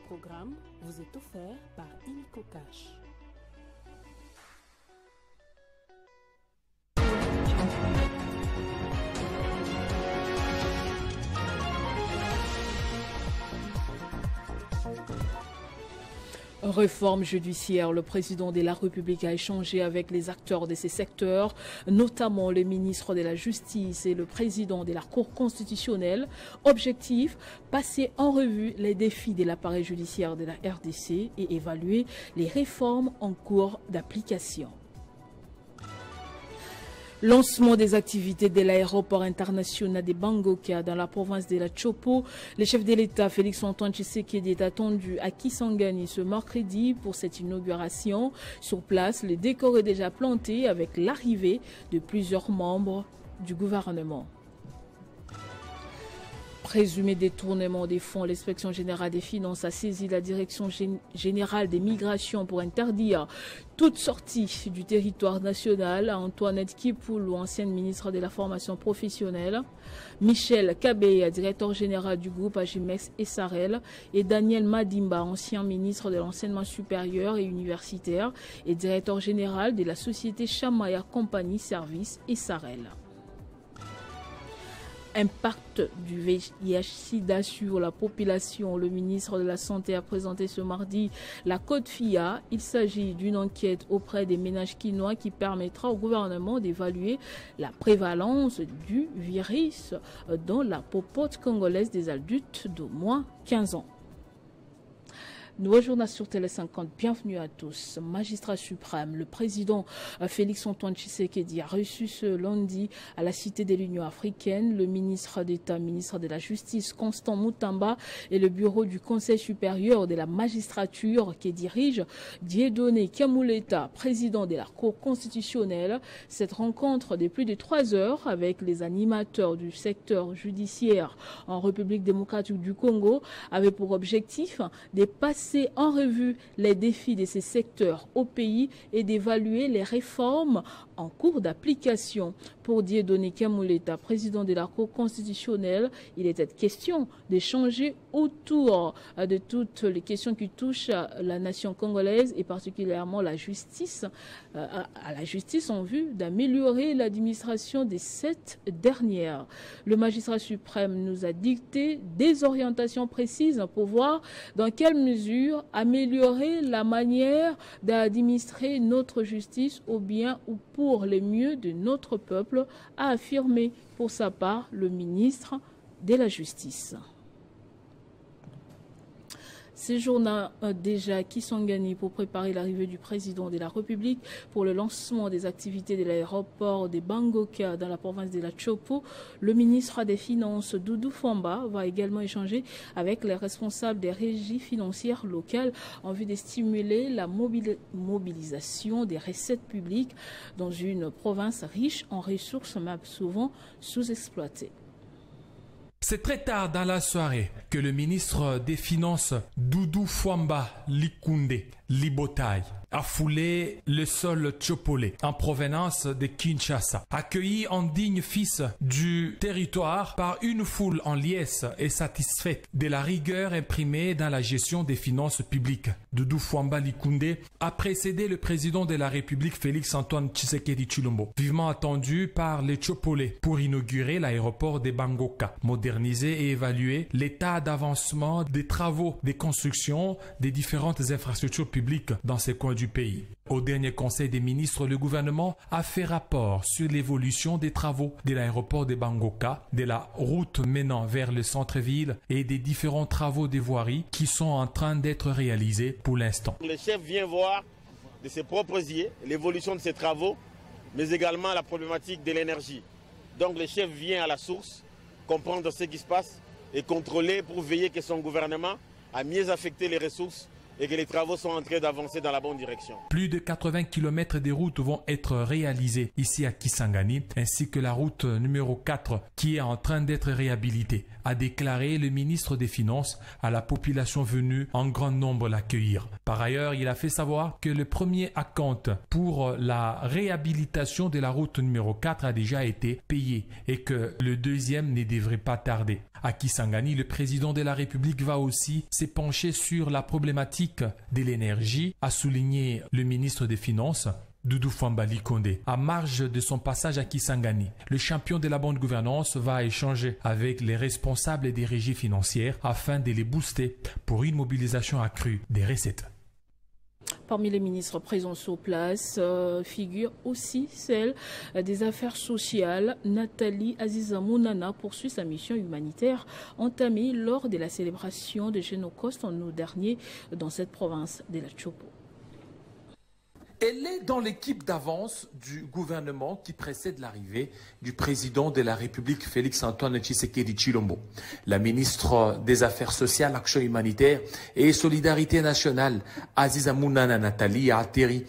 programme vous est offert par Illico Cash. Réforme judiciaire, le président de la République a échangé avec les acteurs de ces secteurs, notamment le ministre de la Justice et le président de la Cour constitutionnelle. Objectif, passer en revue les défis de l'appareil judiciaire de la RDC et évaluer les réformes en cours d'application. Lancement des activités de l'aéroport international de Bangoka dans la province de la Chopo. Le chef de l'État, Félix-Antoine Tshisekedi, est attendu à Kisangani ce mercredi pour cette inauguration. Sur place, le décor est déjà planté avec l'arrivée de plusieurs membres du gouvernement. Présumé détournement des fonds, l'inspection générale des finances a saisi la direction générale des migrations pour interdire toute sortie du territoire national à Antoinette Kipoulou, ancienne ministre de la formation professionnelle, Michel Kabé, directeur général du groupe Agimex Essarel, et Daniel Madimba, ancien ministre de l'enseignement supérieur et universitaire et directeur général de la société Chamaya Compagnie Service Essarel. Impact du VIH-Sida sur la population. Le ministre de la Santé a présenté ce mardi la CODFIA. Il s'agit d'une enquête auprès des ménages quinois qui permettra au gouvernement d'évaluer la prévalence du virus dans la popote congolaise des adultes d'au moins 15 ans. Nouveau journal sur Télé 50, bienvenue à tous. Magistrat suprême, le président Félix-Antoine Tshisekedi a reçu ce lundi à la Cité de l'Union africaine le ministre d'État, ministre de la Justice Constant Moutamba et le bureau du Conseil supérieur de la magistrature qui dirige Dieudonné Kamuleta, président de la Cour constitutionnelle. Cette rencontre de plus de 3 heures avec les animateurs du secteur judiciaire en République démocratique du Congo avait pour objectif de passer en revue les défis de ces secteurs au pays et d'évaluer les réformes en cours d'application. Pour Dieudonné Kamuleta, président de la Cour constitutionnelle, il était question d'échanger autour de toutes les questions qui touchent la nation congolaise et particulièrement la justice, à la justice en vue d'améliorer l'administration de cette dernière. Le magistrat suprême nous a dicté des orientations précises pour voir dans quelle mesure améliorer la manière d'administrer notre justice au bien ou pour le mieux de notre peuple, a affirmé pour sa part le ministre de la Justice. Séjourna déjà Kisangani pour préparer l'arrivée du président de la République pour le lancement des activités de l'aéroport de Bangoka dans la province de la Chopo. Le ministre des Finances, Doudou Famba, va également échanger avec les responsables des régies financières locales en vue de stimuler la mobilisation des recettes publiques dans une province riche en ressources mais souvent sous-exploitées. C'est très tard dans la soirée que le ministre des Finances, Doudou Famba Likunde Libotai, a foulé le sol Tchopolé en provenance de Kinshasa, accueilli en digne fils du territoire par une foule en liesse et satisfaite de la rigueur imprimée dans la gestion des finances publiques. Doudou Famba Likunde a précédé le président de la République Félix-Antoine Tshisekedi Tshilombo, vivement attendu par les Tchopolais pour inaugurer l'aéroport de Bangoka, moderniser et évaluer l'état d'avancement des travaux de construction des différentes infrastructures publiques dans ces coins du pays. Au dernier conseil des ministres, le gouvernement a fait rapport sur l'évolution des travaux de l'aéroport de Bangoka, de la route menant vers le centre-ville et des différents travaux de voirie qui sont en train d'être réalisés pour l'instant. Le chef vient voir de ses propres yeux l'évolution de ces travaux, mais également la problématique de l'énergie. Donc le chef vient à la source, comprendre ce qui se passe et contrôler pour veiller que son gouvernement a mieux affecté les ressources et que les travaux sont en train d'avancer dans la bonne direction. Plus de 80 km des routes vont être réalisées ici à Kisangani, ainsi que la route numéro 4 qui est en train d'être réhabilitée, a déclaré le ministre des Finances à la population venue en grand nombre l'accueillir. Par ailleurs, il a fait savoir que le premier acompte pour la réhabilitation de la route numéro 4 a déjà été payé et que le deuxième ne devrait pas tarder. À Kisangani, le président de la République va aussi s'épancher sur la problématique de l'énergie, a souligné le ministre des Finances, Doudou Fwamba Likonde. À marge de son passage à Kisangani, le champion de la bonne gouvernance va échanger avec les responsables des régies financières afin de les booster pour une mobilisation accrue des recettes. Parmi les ministres présents sur place figure aussi celle des Affaires sociales. Nathalie Aziza Mounana poursuit sa mission humanitaire entamée lors de la célébration de Génocoste en août dernier dans cette province de la Chopo. Elle est dans l'équipe d'avance du gouvernement qui précède l'arrivée du président de la République Félix-Antoine Tshisekedi Tshilombo. La ministre des Affaires sociales, Action humanitaire et Solidarité nationale, Aziza Mounana Nathalie, a atterri.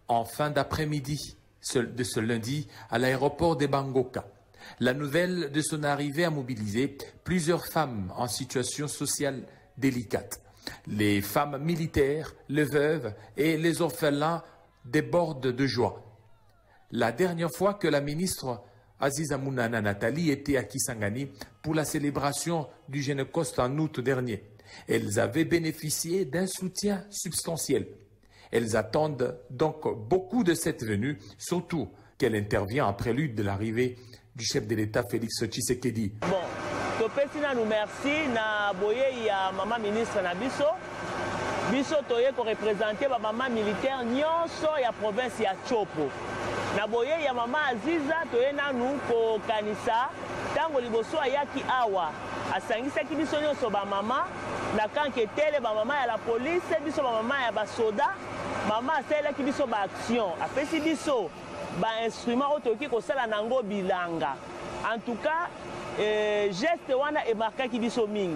En fin d'après-midi de ce lundi à l'aéroport de Bangoka. La nouvelle de son arrivée a mobilisé plusieurs femmes en situation sociale délicate. Les femmes militaires, les veuves et les orphelins débordent de joie. La dernière fois que la ministre Aziza Mounana Nathalie était à Kisangani pour la célébration du Génocoste en août dernier, elles avaient bénéficié d'un soutien substantiel. Elles attendent donc beaucoup de cette venue, surtout qu'elle intervient en prélude de l'arrivée du chef de l'État Félix Tshisekedi. Bon, topesi na nous merci na boye ya maman ministre na biso. Biso toye ko représenter ba maman militaire nyonso ya province ya Chopo. Na boye ya maman Aziza toye na nous ko kanisa tango liboso ayaki awa. Asangisaki biso nyonso ba maman na kanketele ba maman ya la police, biso ba maman ya ba soda. Maman aselaki biso ba action. Apesi biso ba instrument otoki kosala nango bilanga. En tout cas, geste wana emarkaki biso mingi.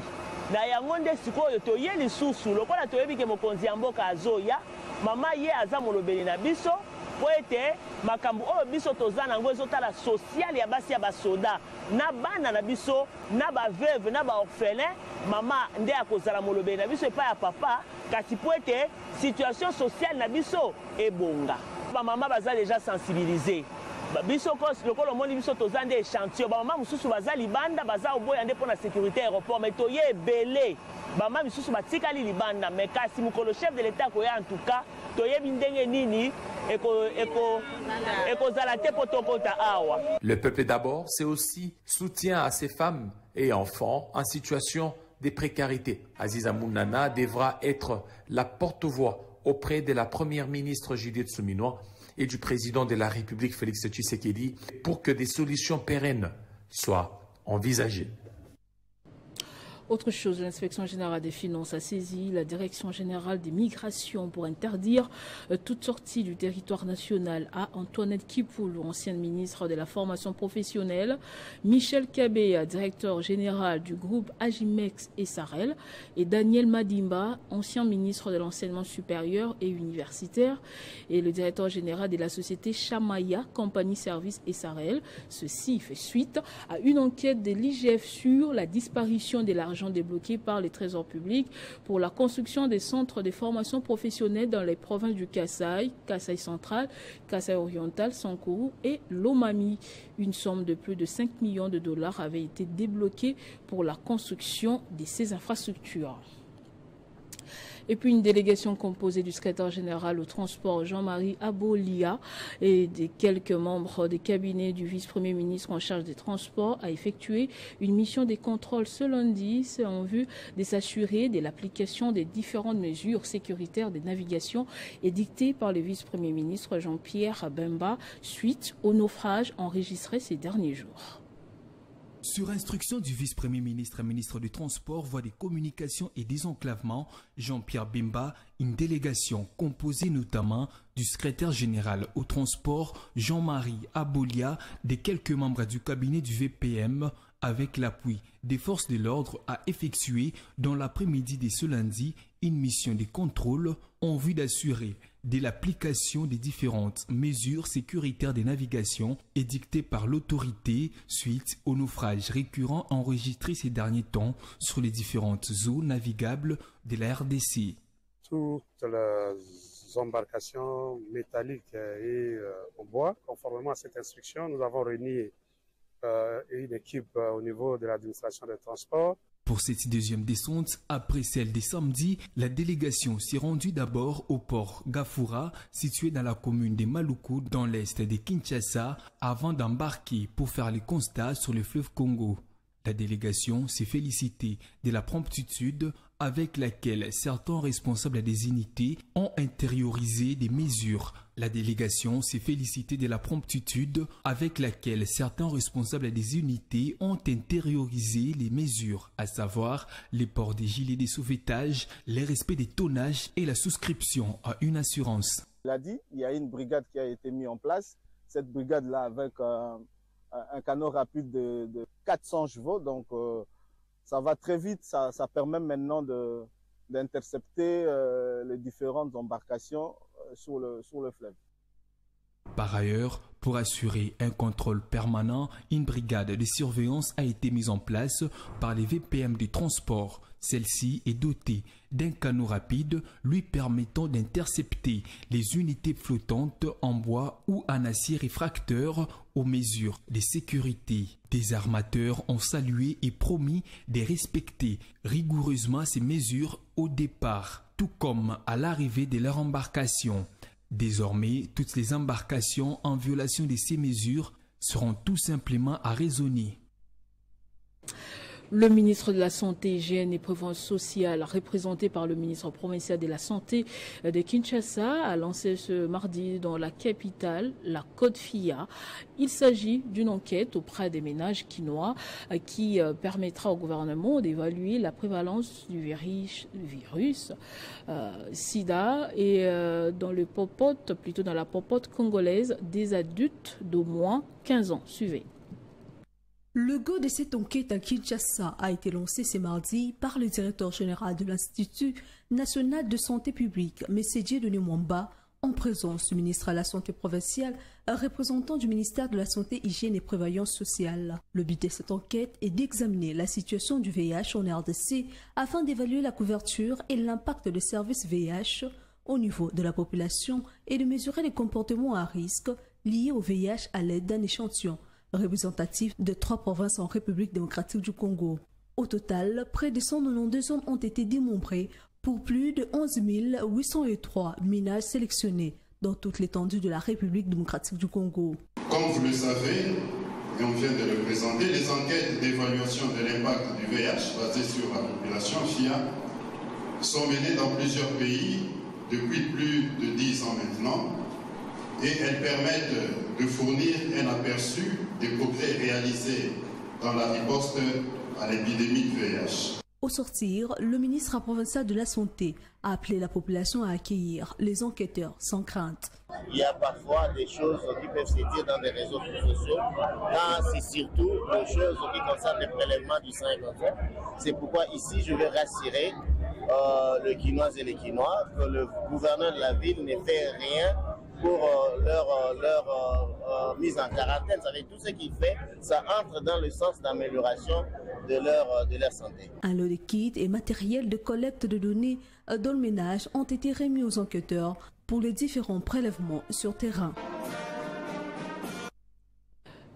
Na yango nde sikoyo toye lisusu lokola toyebi ke mokonzi ya mboka azoya, mama ye aza molobeli na biso po ete makambo oyo biso toza nango ezotala social ya basi ya basoda na bana na biso na baveuve na baorphelin, mama nde akozala molobeli na biso epai ya papa kasi po ete situation sociale na biso ebonga. Maman baza déjà sensibilisé. Biso lokolo moni biso toza nde échantillon. Maman mususu baza libanda baza oboya nde pona sécurité aéroport mais toye ebele. Maman misusu batikali libanda mais kasi mukolo chef de l'État koya en tout cas toyebi ndenge nini ekozala te potokota awa. Le peuple d'abord, c'est aussi soutien à ces femmes et enfants en situation de précarité. Aziza Mounana devra être la porte-voix auprès de la première ministre Judith Suminwa et du président de la République Félix Tshisekedi pour que des solutions pérennes soient envisagées. Autre chose, l'inspection générale des finances a saisi la direction générale des migrations pour interdire toute sortie du territoire national à Antoinette Kipoulou, ancienne ministre de la formation professionnelle, Michel Kabea, directeur général du groupe Agimex et Sarel, et Daniel Madimba, ancien ministre de l'enseignement supérieur et universitaire, et le directeur général de la société Chamaya, compagnie service et Sarel. Ceci fait suite à une enquête de l'IGF sur la disparition de l'argent débloqué par les trésors publics pour la construction des centres de formation professionnelle dans les provinces du Kasaï, Kasaï central, Kasaï oriental, Sankourou et Lomami. Une somme de plus de 5 millions de dollars avait été débloquée pour la construction de ces infrastructures. Et puis une délégation composée du secrétaire général au transport Jean-Marie Abolia et de quelques membres des cabinets du vice-premier ministre en charge des transports a effectué une mission de contrôle ce lundi en vue de s'assurer de l'application des différentes mesures sécuritaires de navigation édictées par le vice-premier ministre Jean-Pierre Bemba suite au naufrage enregistré ces derniers jours. Sur instruction du vice-premier ministre et ministre du Transport, Voies des Communications et Désenclavement, Jean-Pierre Bemba, une délégation composée notamment du secrétaire général au transport, Jean-Marie Abolia, des quelques membres du cabinet du VPM, avec l'appui des forces de l'ordre, a effectué dans l'après-midi de ce lundi une mission de contrôle en vue d'assurer de l'application des différentes mesures sécuritaires de navigation édictées par l'autorité suite aux naufrages récurrents enregistrés ces derniers temps sur les différentes zones navigables de la RDC. Toutes les embarcations métalliques et en bois, conformément à cette instruction, nous avons réuni une équipe au niveau de l'administration des transports. Pour cette deuxième descente, après celle des samedis, la délégation s'est rendue d'abord au port Gafura, situé dans la commune de Maluku, dans l'est de Kinshasa, avant d'embarquer pour faire les constats sur le fleuve Congo. La délégation s'est félicitée de la promptitude avec laquelle certains responsables des unités ont intériorisé des mesures. La délégation s'est félicitée de la promptitude avec laquelle certains responsables des unités ont intériorisé les mesures, à savoir les ports des gilets de sauvetage, le respect des tonnages et la souscription à une assurance. Il a dit, il y a une brigade qui a été mise en place. Cette brigade-là, avec un canot rapide de 400 chevaux, donc ça va très vite, ça permet maintenant d'intercepter les différentes embarcations sur le fleuve. Par ailleurs, pour assurer un contrôle permanent, une brigade de surveillance a été mise en place par les VPM du transport. Celle-ci est dotée d'un canot rapide lui permettant d'intercepter les unités flottantes en bois ou en acier réfracteur aux mesures de sécurité. Des armateurs ont salué et promis de respecter rigoureusement ces mesures au départ, tout comme à l'arrivée de leur embarcation. Désormais, toutes les embarcations en violation de ces mesures seront tout simplement arraisonnées. Le ministre de la Santé, Hygiène et Prévention sociale, représenté par le ministre provincial de la Santé de Kinshasa, a lancé ce mardi dans la capitale la Code FIA. Il s'agit d'une enquête auprès des ménages quinois qui permettra au gouvernement d'évaluer la prévalence du virus sida et dans la popote congolaise des adultes d'au moins 15 ans. Suivez. Le go de cette enquête à Kinshasa a été lancé ce mardi par le directeur général de l'Institut national de santé publique, M. Dieudonné Mwamba, en présence du ministre de la Santé provinciale, un représentant du ministère de la Santé, Hygiène et Prévoyance sociale. Le but de cette enquête est d'examiner la situation du VIH en RDC afin d'évaluer la couverture et l'impact des services VIH au niveau de la population et de mesurer les comportements à risque liés au VIH à l'aide d'un échantillon représentatif de 3 provinces en République démocratique du Congo. Au total, près de 192 hommes ont été dénombrés pour plus de 11 803 ménages sélectionnés dans toute l'étendue de la République démocratique du Congo. Comme vous le savez, et on vient de le présenter, les enquêtes d'évaluation de l'impact du VIH basées sur la population FIA sont menées dans plusieurs pays depuis plus de 10 ans maintenant. Et elles permettent de fournir un aperçu des progrès réalisés dans la riposte à l'épidémie de VIH. Au sortir, le ministre provincial de la Santé a appelé la population à accueillir les enquêteurs sans crainte. Il y a parfois des choses qui peuvent se dire dans les réseaux sociaux, quand c'est surtout les choses qui concernent le prélèvement du sang et cancer. C'est pourquoi ici je vais rassurer les Quinoises et les Quinois que le gouverneur de la ville ne fait rien pour leur mise en quarantaine. Avec tout ce qu'il fait, ça entre dans le sens d'amélioration de leur santé. Un lot de kits et matériel de collecte de données dans le ménage ont été remis aux enquêteurs pour les différents prélèvements sur terrain.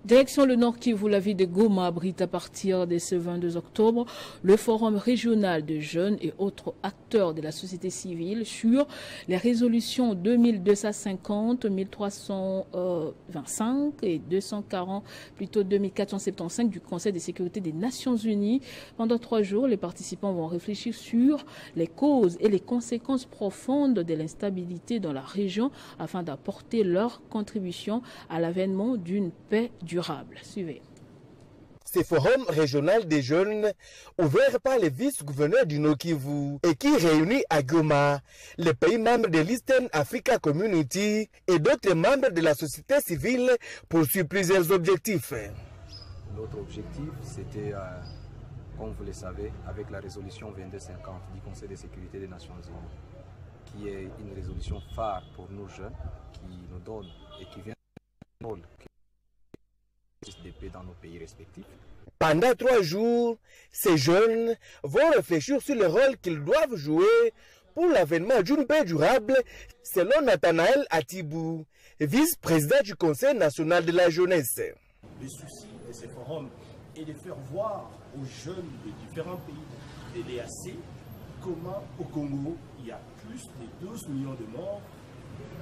Direction le Nord Kivu, la ville de Goma abrite à partir de ce 22 octobre le forum régional de jeunes et autres acteurs de la société civile sur les résolutions 2250, 1325 et 240, plutôt 2475 du Conseil de sécurité des Nations Unies. Pendant 3 jours, les participants vont réfléchir sur les causes et les conséquences profondes de l'instabilité dans la région afin d'apporter leur contribution à l'avènement d'une paix durable. Suivez. ce forum régional des jeunes ouvert par le vice-gouverneur du Nord-Kivu et qui réunit à Goma les pays membres de l'Eastern Africa Community et d'autres membres de la société civile poursuit plusieurs objectifs. L'autre objectif, c'était, comme vous le savez, avec la résolution 2250 du Conseil de sécurité des Nations Unies, qui est une résolution phare pour nous jeunes, qui nous donne et qui vient du rôle de paix dans nos pays respectifs. Pendant 3 jours, ces jeunes vont réfléchir sur le rôle qu'ils doivent jouer pour l'avènement d'une paix durable, selon Nathanaël Atibou, vice-président du Conseil national de la jeunesse. Le souci de ce forum est de faire voir aux jeunes de différents pays de l'EAC comment au Congo il y a plus de 12 millions de morts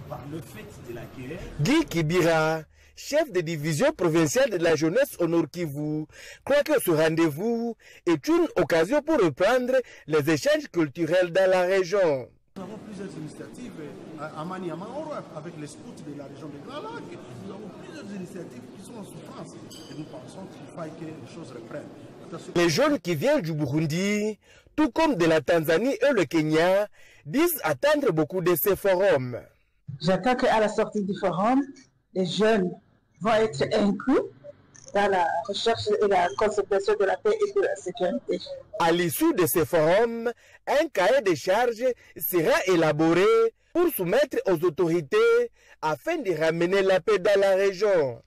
par le fait de la guerre. Guy Kibira, chef de division provinciale de la jeunesse au Nord-Kivu, croit que ce rendez-vous est une occasion pour reprendre les échanges culturels dans la région. Nous avons plusieurs initiatives à Maniama avec les scouts de la région des Grands Lacs. Nous avons plusieurs initiatives qui sont en souffrance et nous pensons qu'il faut que les choses reprennent. Les jeunes qui viennent du Burundi, tout comme de la Tanzanie et le Kenya, disent attendre beaucoup de ces forums. J'attends qu'à la sortie du forum, les jeunes vont être inclus dans la recherche et la conservation de la paix et de la sécurité. À l'issue de ces forums, un cahier de charges sera élaboré pour soumettre aux autorités afin de ramener la paix dans la région.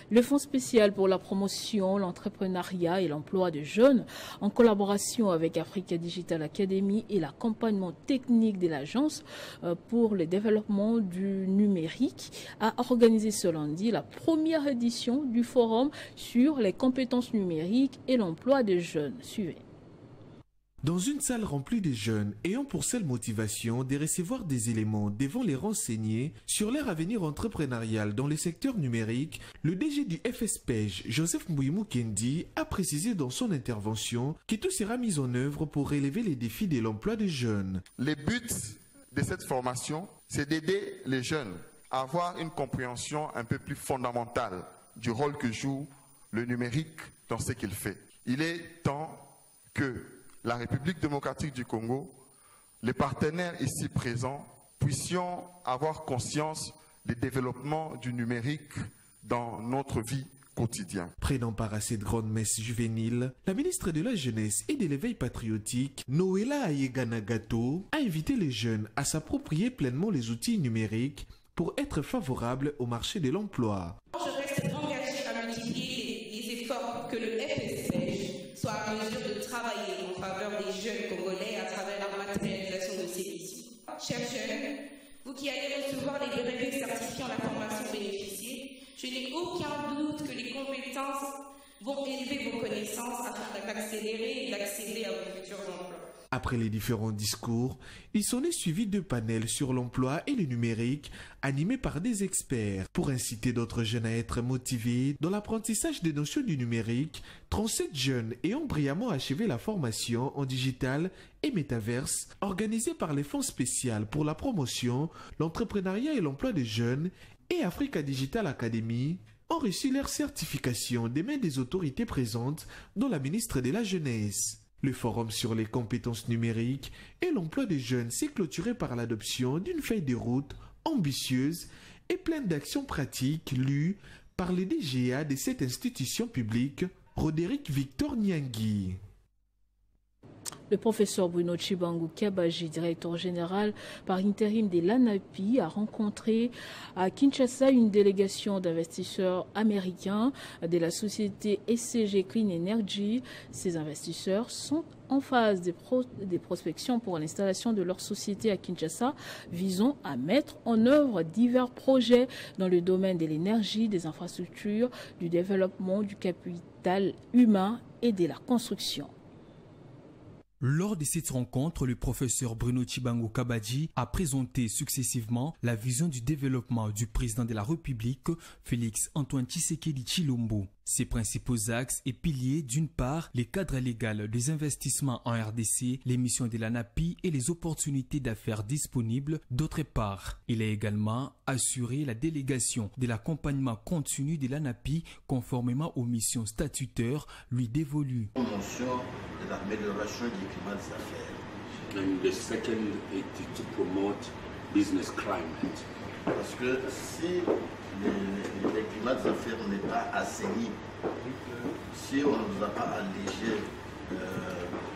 Le Fonds spécial pour la promotion, l'entrepreneuriat et l'emploi de jeunes, en collaboration avec Africa Digital Academy et l'accompagnement technique de l'Agence pour le développement du numérique, a organisé ce lundi la première édition du forum sur les compétences numériques et l'emploi de jeunes. Suivez. Dans une salle remplie de jeunes ayant pour seule motivation de recevoir des éléments devant les renseigner sur leur avenir entrepreneurial dans le secteur numérique, le DG du FSPEJ, Joseph Mbouimou Kendi, a précisé dans son intervention que tout sera mis en œuvre pour relever les défis de l'emploi des jeunes. Le but de cette formation, c'est d'aider les jeunes à avoir une compréhension un peu plus fondamentale du rôle que joue le numérique dans ce qu'il fait. Il est temps que la République démocratique du Congo, les partenaires ici présents, puissions avoir conscience du développement du numérique dans notre vie quotidienne. Prenant part à cette grande messe juvénile, la ministre de la Jeunesse et de l'Éveil patriotique, Noéla Ayeganagato, a invité les jeunes à s'approprier pleinement les outils numériques pour être favorables au marché de l'emploi. Je reste engagée à multiplier les efforts pour que le FSPEJ soit à mesure de travailler en faveur des jeunes Congolais à travers la matérialisation de ces missions. Chers jeunes, vous qui allez recevoir les brevets certifiant la formation bénéficiée, je n'ai aucun doute que les compétences vont élever vos connaissances afin d'accélérer et d'accéder à vos futurs emplois. Après les différents discours, il s'en est suivi 2 panels sur l'emploi et le numérique animés par des experts. Pour inciter d'autres jeunes à être motivés dans l'apprentissage des notions du numérique, 37 jeunes ayant brillamment achevé la formation en digital et métaverse organisée par les fonds spéciaux pour la promotion, l'entrepreneuriat et l'emploi des jeunes et Africa Digital Academy ont reçu leur certification des mains des autorités présentes, dont la ministre de la Jeunesse. Le forum sur les compétences numériques et l'emploi des jeunes s'est clôturé par l'adoption d'une feuille de route ambitieuse et pleine d'actions pratiques lues par le DGA de cette institution publique, Roderick Victor Nyangui. Le professeur Bruno Chibangu Kabaji, directeur général par intérim de l'ANAPI, a rencontré à Kinshasa une délégation d'investisseurs américains de la société SCG Clean Energy. Ces investisseurs sont en phase des prospections pour l'installation de leur société à Kinshasa, visant à mettre en œuvre divers projets dans le domaine de l'énergie, des infrastructures, du développement du capital humain et de la construction. Lors de cette rencontre, le professeur Bruno Chibangu Kabaji a présenté successivement la vision du développement du président de la République, Félix Antoine Tshisekedi Tshilombo. Ses principaux axes et piliers, d'une part, les cadres légaux des investissements en RDC, les missions de l'ANAPI et les opportunités d'affaires disponibles, d'autre part. Il a également assuré la délégation de l'accompagnement continu de l'ANAPI conformément aux missions statutaires lui dévolues. Promotion de l'amélioration du climat des affaires. And the second is to promote business climate. Parce que si le climat des affaires n'est pas assaini, si on ne nous a pas allégé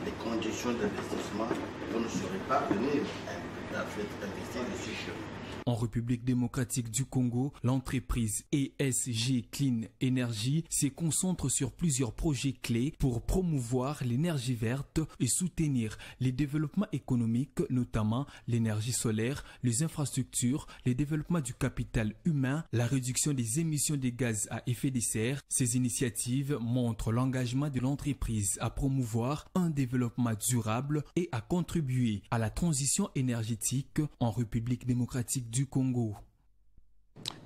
les conditions d'investissement, on ne saurait pas venir investir dessus chez nous. En République démocratique du Congo, l'entreprise ESG Clean Energy se concentre sur plusieurs projets clés pour promouvoir l'énergie verte et soutenir les développements économiques, notamment l'énergie solaire, les infrastructures, le développement du capital humain, la réduction des émissions de gaz à effet de serre. Ces initiatives montrent l'engagement de l'entreprise à promouvoir un développement durable et à contribuer à la transition énergétique en République démocratique du Congo.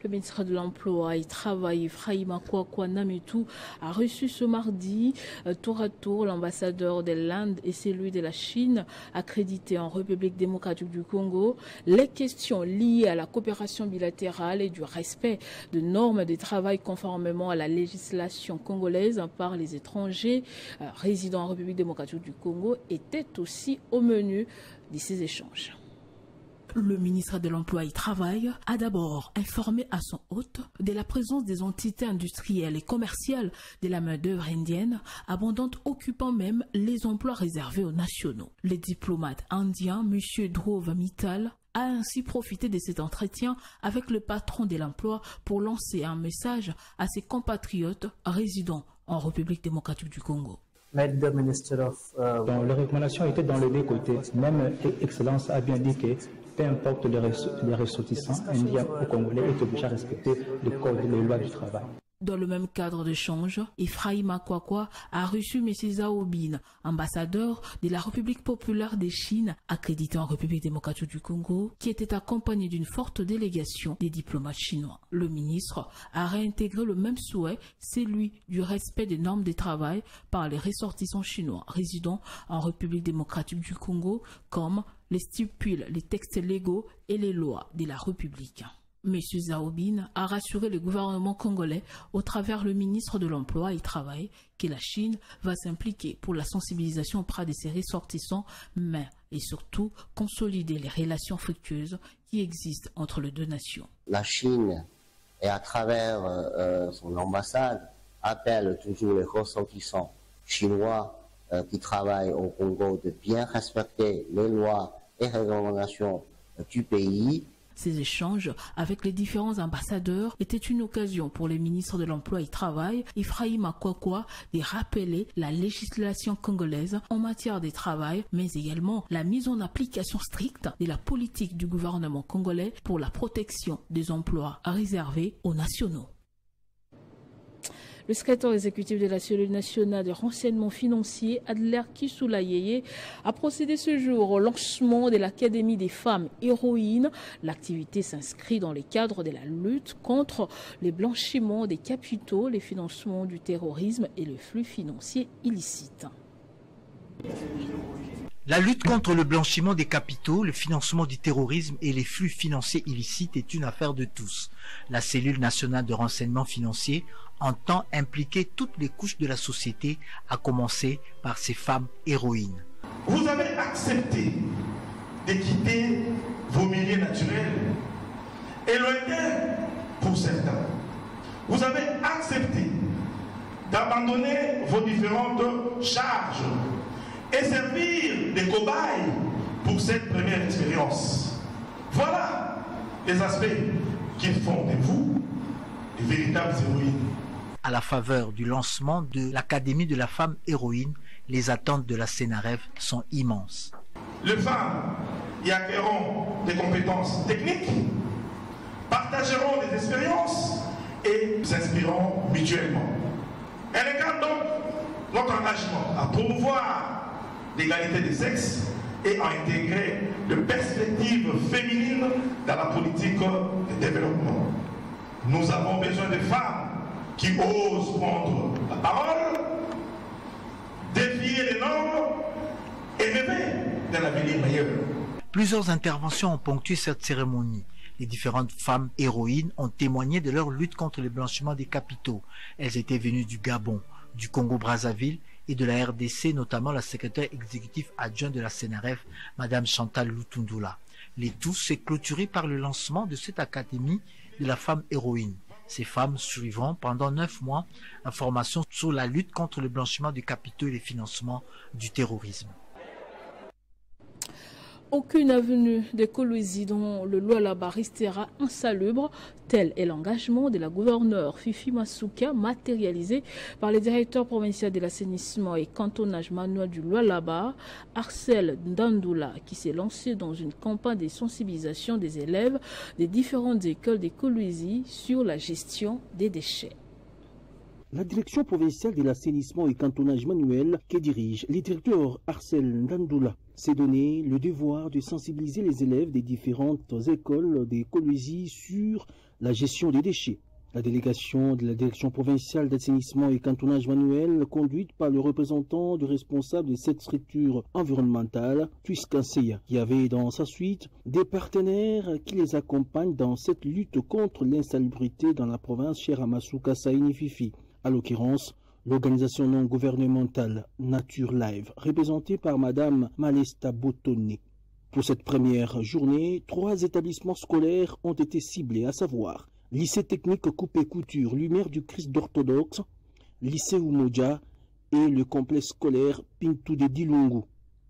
Le ministre de l'Emploi et du Travail, Ephraïm Akwakwa Nametou, a reçu ce mardi tour à tour l'ambassadeur de l'Inde et celui de la Chine, accrédité en République démocratique du Congo. Les questions liées à la coopération bilatérale et du respect de normes de travail conformément à la législation congolaise par les étrangers résidant en République démocratique du Congo étaient aussi au menu de ces échanges. Le ministre de l'Emploi et du Travail a d'abord informé à son hôte de la présence des entités industrielles et commerciales de la main-d'œuvre indienne, abondante, occupant même les emplois réservés aux nationaux. Le diplomate indien, M. Dhruv Mittal, a ainsi profité de cet entretien avec le patron de l'emploi pour lancer un message à ses compatriotes résidant en République démocratique du Congo. Donc, les recommandations étaient dans les deux côtés. Même Excellence a bien dit que peu importe les ressortissants indiens ou congolais est obligé à respecter le code et les lois du travail. Dans le même cadre d'échange, Ephraïm Akwakwa a reçu M. Zhao Bin, ambassadeur de la République populaire de Chine, accrédité en République démocratique du Congo, qui était accompagné d'une forte délégation des diplomates chinois. Le ministre a réintégré le même souhait, celui du respect des normes de travail par les ressortissants chinois résidant en République démocratique du Congo, comme les stipulent les textes légaux et les lois de la République. M. Zhao Bin a rassuré le gouvernement congolais au travers le ministre de l'Emploi et du Travail que la Chine va s'impliquer pour la sensibilisation auprès de ses ressortissants, mais et surtout consolider les relations fructueuses qui existent entre les deux nations. La Chine, et à travers son ambassade, appelle toujours les ressortissants chinois qui travaillent au Congo de bien respecter les lois et réglementations du pays. Ces échanges avec les différents ambassadeurs étaient une occasion pour les ministres de l'Emploi et du Travail, Ephraïm Akwakwa, de rappeler la législation congolaise en matière de travail, mais également la mise en application stricte de la politique du gouvernement congolais pour la protection des emplois réservés aux nationaux. Le secrétaire exécutif de la cellule nationale de renseignement financier, Adler Kisula-Yeye, a procédé ce jour au lancement de l'Académie des femmes héroïnes. L'activité s'inscrit dans le cadre de la lutte contre les blanchiments des capitaux, les financements du terrorisme et le flux financier illicite. La lutte contre le blanchiment des capitaux, le financement du terrorisme et les flux financiers illicites est une affaire de tous. La cellule nationale de renseignement financier entend impliquer toutes les couches de la société, à commencer par ces femmes héroïnes. Vous avez accepté de quitter vos milieux naturels, éloignés pour certains. Vous avez accepté d'abandonner vos différentes charges et servir de cobayes pour cette première expérience. Voilà les aspects qui font de vous de véritables héroïnes. À la faveur du lancement de l'Académie de la femme héroïne, les attentes de la CENAREF sont immenses. Les femmes y acquerront des compétences techniques, partageront des expériences et s'inspireront mutuellement. Elle incarne donc notre engagement à promouvoir l'égalité des sexes et à intégrer de perspectives féminines dans la politique de développement. Nous avons besoin de femmes qui osent prendre la parole, défier les normes et rêver d'un avenir meilleur. Plusieurs interventions ont ponctué cette cérémonie. Les différentes femmes héroïnes ont témoigné de leur lutte contre le blanchiment des capitaux. Elles étaient venues du Gabon, du Congo-Brazzaville et de la RDC, notamment la secrétaire exécutive adjointe de la CNRF, Madame Chantal Lutundula. Les tout s'est clôturé par le lancement de cette académie de la femme héroïne. Ces femmes suivront pendant 9 mois une formation sur la lutte contre le blanchiment des capitaux et le financement du terrorisme. Aucune avenue de Kolwezi dont le Lualaba restera insalubre, tel est l'engagement de la gouverneure Fifi Masuka, matérialisé par le directeur provincial de l'assainissement et cantonnage manuel du Lualaba, Arcel Ndandoula, qui s'est lancé dans une campagne de sensibilisation des élèves des différentes écoles de Kolwezi sur la gestion des déchets. La direction provinciale de l'assainissement et cantonnage manuel que dirige le directeur Arcel Ndandoula s'est donné le devoir de sensibiliser les élèves des différentes écoles de Kolwezi sur la gestion des déchets. La délégation de la direction provinciale d'assainissement et cantonnage manuel, conduite par le représentant du responsable de cette structure environnementale, Tuiskanseya, qui avait dans sa suite des partenaires qui les accompagnent dans cette lutte contre l'insalubrité dans la province Cheramasuka Saini Fifi. À l'occurrence, l'organisation non gouvernementale Nature Live, représentée par Madame Malesta Botone. Pour cette première journée, 3 établissements scolaires ont été ciblés, à savoir lycée technique Coupé Couture, Lumière du Christ d'Orthodoxe, lycée Umoja et le complexe scolaire Pintou de Dilungu.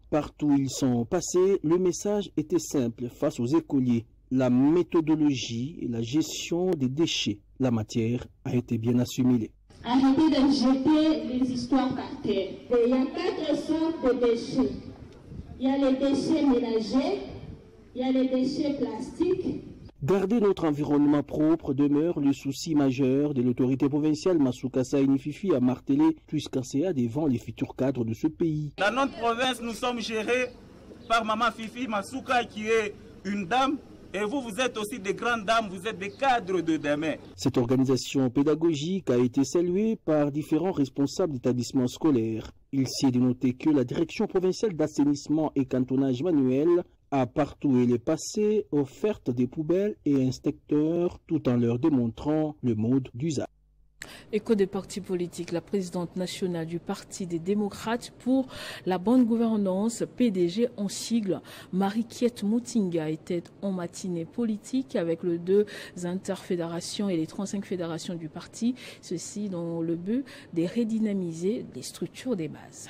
Partout où ils sont passés, le message était simple face aux écoliers. La méthodologie et la gestion des déchets. La matière a été bien assimilée. Arrêtez de jeter les histoires par terre. Il y a 4 sortes de déchets. Il y a les déchets ménagers, il y a les déchets plastiques. Garder notre environnement propre demeure le souci majeur de l'autorité provinciale. Masuka Saini Fifi a martelé Tuiskanseya devant les futurs cadres de ce pays. Dans notre province, nous sommes gérés par Maman Fifi Masuka qui est une dame. Et vous, vous êtes aussi des grandes dames, vous êtes des cadres de demain. Cette organisation pédagogique a été saluée par différents responsables d'établissements scolaires. Il s'y est de noter que la direction provinciale d'assainissement et cantonnage manuel a partout où elle est passée offert des poubelles et inspecteurs tout en leur démontrant le mode d'usage. Écho des partis politiques, la présidente nationale du Parti des démocrates pour la bonne gouvernance, PDG en sigle, Marie-Kiet Moutinga, était en matinée politique avec les 2 interfédérations et les 35 fédérations du parti, ceci dans le but de redynamiser les structures des bases.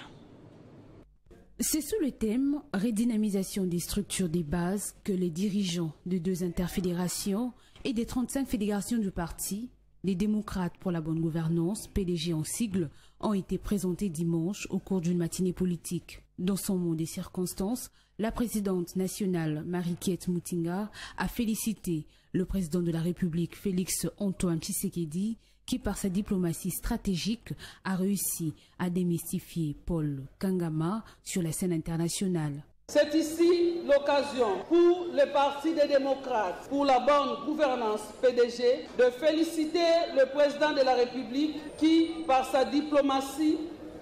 C'est sous le thème « Redynamisation des structures des bases » que les dirigeants de 2 interfédérations et des 35 fédérations du parti, les démocrates pour la bonne gouvernance, PDG en sigle, ont été présentés dimanche au cours d'une matinée politique. Dans son mot des circonstances, la présidente nationale Marie-Kiet Moutinga a félicité le président de la République Félix Antoine Tshisekedi qui, par sa diplomatie stratégique, a réussi à démystifier Paul Kagame sur la scène internationale. C'est ici l'occasion pour le Parti des démocrates, pour la bonne gouvernance PDG, de féliciter le président de la République qui, par sa diplomatie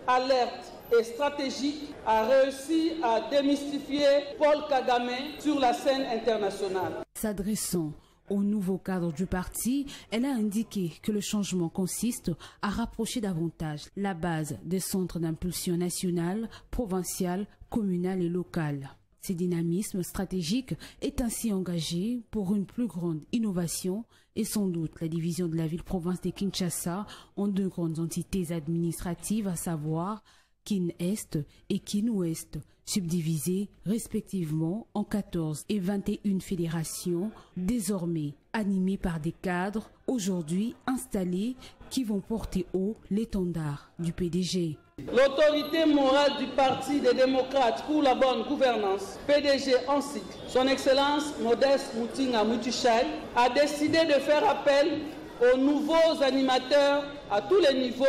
alerte et stratégique, a réussi à démystifier Paul Kagame sur la scène internationale. S'adressant au nouveau cadre du parti, elle a indiqué que le changement consiste à rapprocher davantage la base des centres d'impulsion nationale, provinciale, communale et locale. Ce dynamisme stratégique est ainsi engagé pour une plus grande innovation et sans doute la division de la ville-province de Kinshasa en 2 grandes entités administratives, à savoir Kin-Est et Kin-Ouest, subdivisées respectivement en 14 et 21 fédérations, désormais animées par des cadres aujourd'hui installés qui vont porter haut l'étendard du PDG. L'autorité morale du Parti des démocrates pour la bonne gouvernance, PDG en cycle, son Excellence Modeste Moutinga Moutuchai, a décidé de faire appel aux nouveaux animateurs à tous les niveaux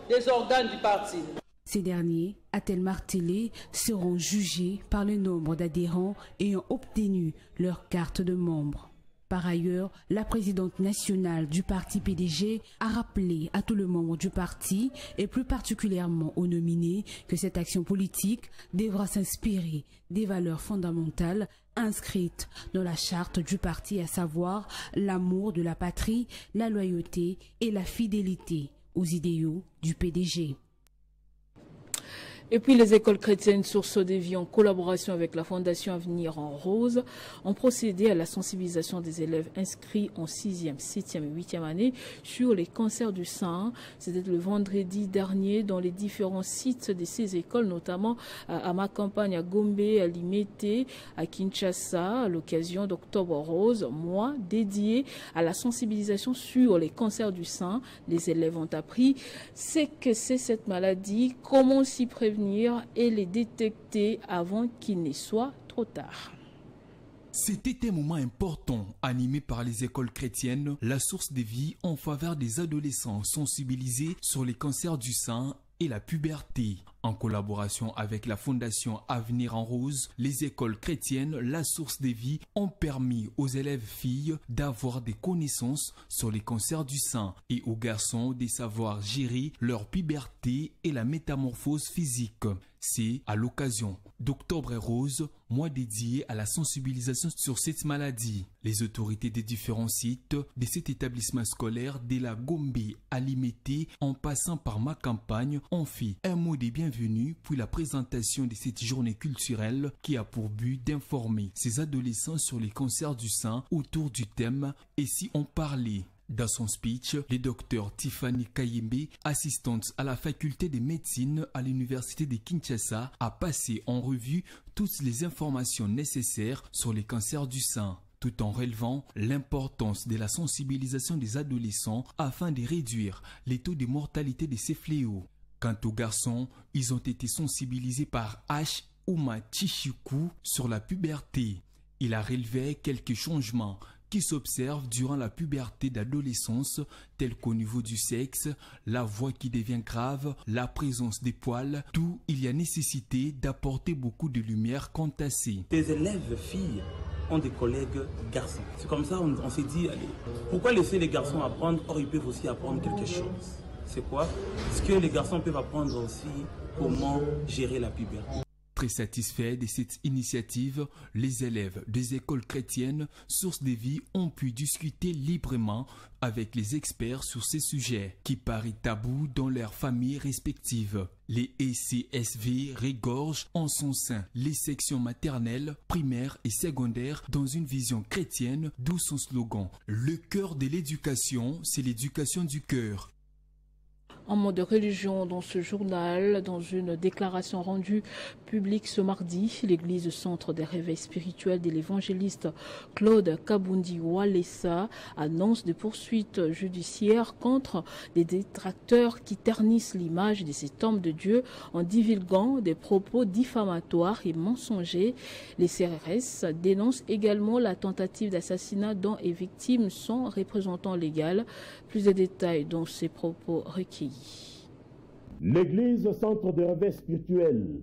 des organes du parti. Ces derniers, a-t-elle martelé, seront jugés par le nombre d'adhérents ayant obtenu leur carte de membre. Par ailleurs, la présidente nationale du parti PDG a rappelé à tous les membres du parti, et plus particulièrement aux nominés, que cette action politique devra s'inspirer des valeurs fondamentales inscrites dans la charte du parti, à savoir l'amour de la patrie, la loyauté et la fidélité aux idéaux du PDG. Et puis les écoles chrétiennes Source de Vie, en collaboration avec la Fondation Avenir en Rose, ont procédé à la sensibilisation des élèves inscrits en 6e, 7e et 8e année sur les cancers du sein. C'était le vendredi dernier dans les différents sites de ces écoles, notamment à Makampagne, à Gombe, à Limete, à Kinshasa, à l'occasion d'Octobre Rose, mois dédié à la sensibilisation sur les cancers du sein. Les élèves ont appris ce que c'est cette maladie, comment s'y prévenir et les détecter avant qu'il ne soit trop tard. C'était un moment important animé par les écoles chrétiennes, la Source de Vie en faveur des adolescents sensibilisés sur les cancers du sein et la puberté. En collaboration avec la Fondation Avenir en Rose, les écoles chrétiennes, la Source de Vie, ont permis aux élèves filles d'avoir des connaissances sur les cancers du sein et aux garçons de savoir gérer leur puberté et la métamorphose physique. C'est à l'occasion d'Octobre Rose, mois dédié à la sensibilisation sur cette maladie. Les autorités des différents sites de cet établissement scolaire, de la Gombe à Limete, en passant par Makampagne, ont fait un mot de bienvenue puis la présentation de cette journée culturelle qui a pour but d'informer ces adolescents sur les cancers du sein autour du thème « Et si on parlait ?» Dans son speech, le docteur Tiffany Kayembe, assistante à la faculté de médecine à l'université de Kinshasa, a passé en revue toutes les informations nécessaires sur les cancers du sein, tout en relevant l'importance de la sensibilisation des adolescents afin de réduire les taux de mortalité de ces fléaux. Quant aux garçons, ils ont été sensibilisés par H. Ouma Chichiku sur la puberté. Il a relevé quelques changements qui s'observent durant la puberté d'adolescence, tels qu'au niveau du sexe, la voix qui devient grave, la présence des poils, tout il y a nécessité d'apporter beaucoup de lumière quant à ces. Tes élèves filles ont des collègues garçons. C'est comme ça on s'est dit, allez, pourquoi laisser les garçons apprendre, or ils peuvent aussi apprendre quelque chose. C'est quoi? Parce que les garçons peuvent apprendre aussi comment gérer la puberté. Très satisfaits de cette initiative, les élèves des écoles chrétiennes Source de Vie ont pu discuter librement avec les experts sur ces sujets qui paraissent tabous dans leurs familles respectives. Les ECSV regorgent en son sein les sections maternelles, primaires et secondaires dans une vision chrétienne, d'où son slogan « Le cœur de l'éducation, c'est l'éducation du cœur ». En mode de religion, dans ce journal, dans une déclaration rendue publique ce mardi, l'église centre des réveils spirituels de l'évangéliste Claude Kabundi Walesa annonce des poursuites judiciaires contre des détracteurs qui ternissent l'image de cet homme de Dieu en divulguant des propos diffamatoires et mensongers. Les CRS dénoncent également la tentative d'assassinat dont est victime son représentant légal. Plus de détails dans ces propos requis. L'église centre de réveil spirituel,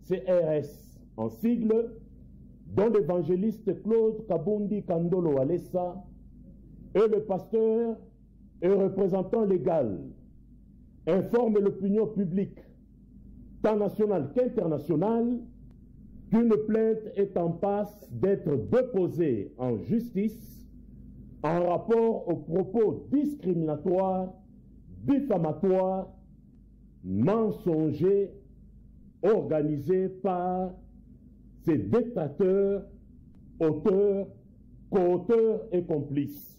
CRS en sigle, dont l'évangéliste Claude Kabundi Kandolo Walesa est le pasteur et représentant légal, informe l'opinion publique, tant nationale qu'internationale, qu'une plainte est en passe d'être déposée en justice en rapport aux propos discriminatoires, diffamatoires, mensongers, organisés par ces détracteurs, auteurs, co-auteurs et complices.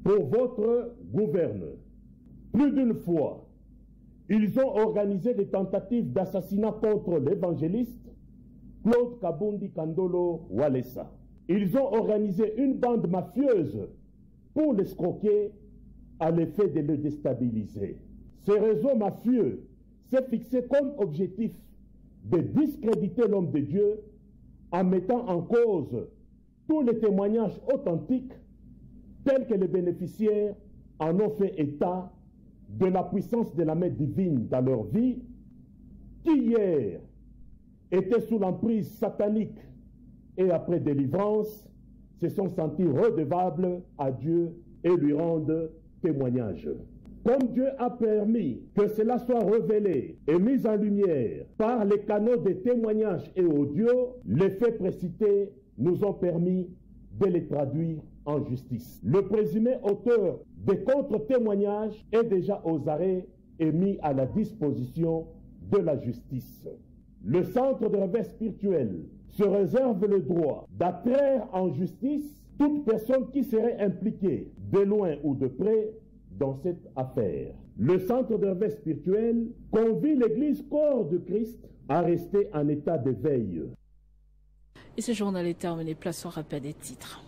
Pour votre gouverneur, plus d'une fois, ils ont organisé des tentatives d'assassinat contre l'évangéliste Claude Kabundi Kandolo Walesa. Ils ont organisé une bande mafieuse pour l'escroquer à l'effet de le déstabiliser. Ce réseau mafieux s'est fixé comme objectif de discréditer l'homme de Dieu en mettant en cause tous les témoignages authentiques tels que les bénéficiaires en ont fait état de la puissance de la main divine dans leur vie, qui hier étaient sous l'emprise satanique et après délivrance, se sont sentis redevables à Dieu et lui rendent témoignage. Comme Dieu a permis que cela soit révélé et mis en lumière par les canaux de témoignages et audio, les faits précités nous ont permis de les traduire en justice. Le présumé auteur des contre-témoignages est déjà aux arrêts et mis à la disposition de la justice. Le centre de réveil spirituel se réserve le droit d'attraire en justice toute personne qui serait impliquée de loin ou de près dans cette affaire. Le centre de réveil spirituel convie l'Église corps de Christ à rester en état de veille. Et ce journal est terminé. Place au rappel des titres.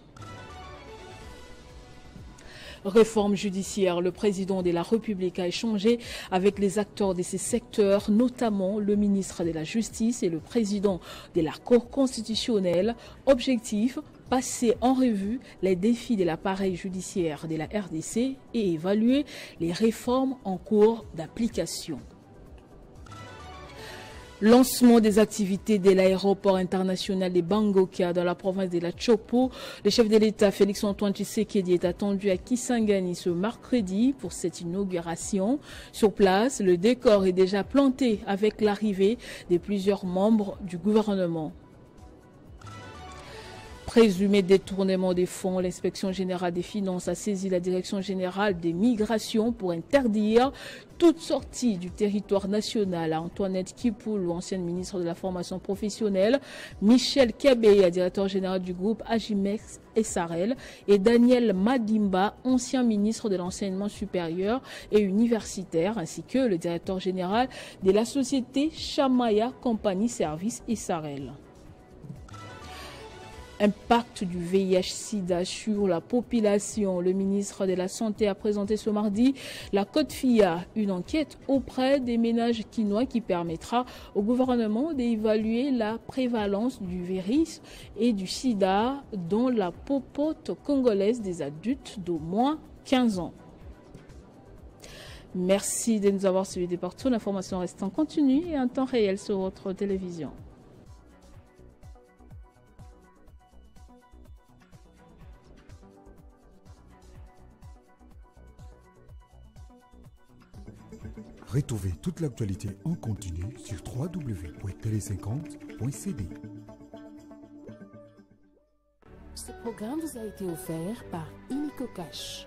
Réforme judiciaire. Le président de la République a échangé avec les acteurs de ces secteurs, notamment le ministre de la Justice et le président de la Cour constitutionnelle. Objectif: passer en revue les défis de l'appareil judiciaire de la RDC et évaluer les réformes en cours d'application. Lancement des activités de l'aéroport international de Bangoka dans la province de la Chopo. Le chef de l'État, Félix-Antoine Tshisekedi, est attendu à Kisangani ce mercredi pour cette inauguration. Sur place, le décor est déjà planté avec l'arrivée de plusieurs membres du gouvernement. Présumé détournement des fonds, l'inspection générale des finances a saisi la direction générale des migrations pour interdire toute sortie du territoire national à Antoinette Kipoulou, ancienne ministre de la formation professionnelle, Michel Kabeya, directeur général du groupe Agimex SARL, et Daniel Madimba, ancien ministre de l'enseignement supérieur et universitaire, ainsi que le directeur général de la société Chamaya Compagnie Service SARL. Impact du VIH-Sida sur la population. Le ministre de la Santé a présenté ce mardi la CODFIA, une enquête auprès des ménages quinois qui permettra au gouvernement d'évaluer la prévalence du virus et du sida dans la popote congolaise des adultes d'au moins 15 ans. Merci de nous avoir suivis partout. L'information reste en continu et en temps réel sur votre télévision. Retrouvez toute l'actualité en continu sur www.tele50.cd. Ce programme vous a été offert par Illico Cash.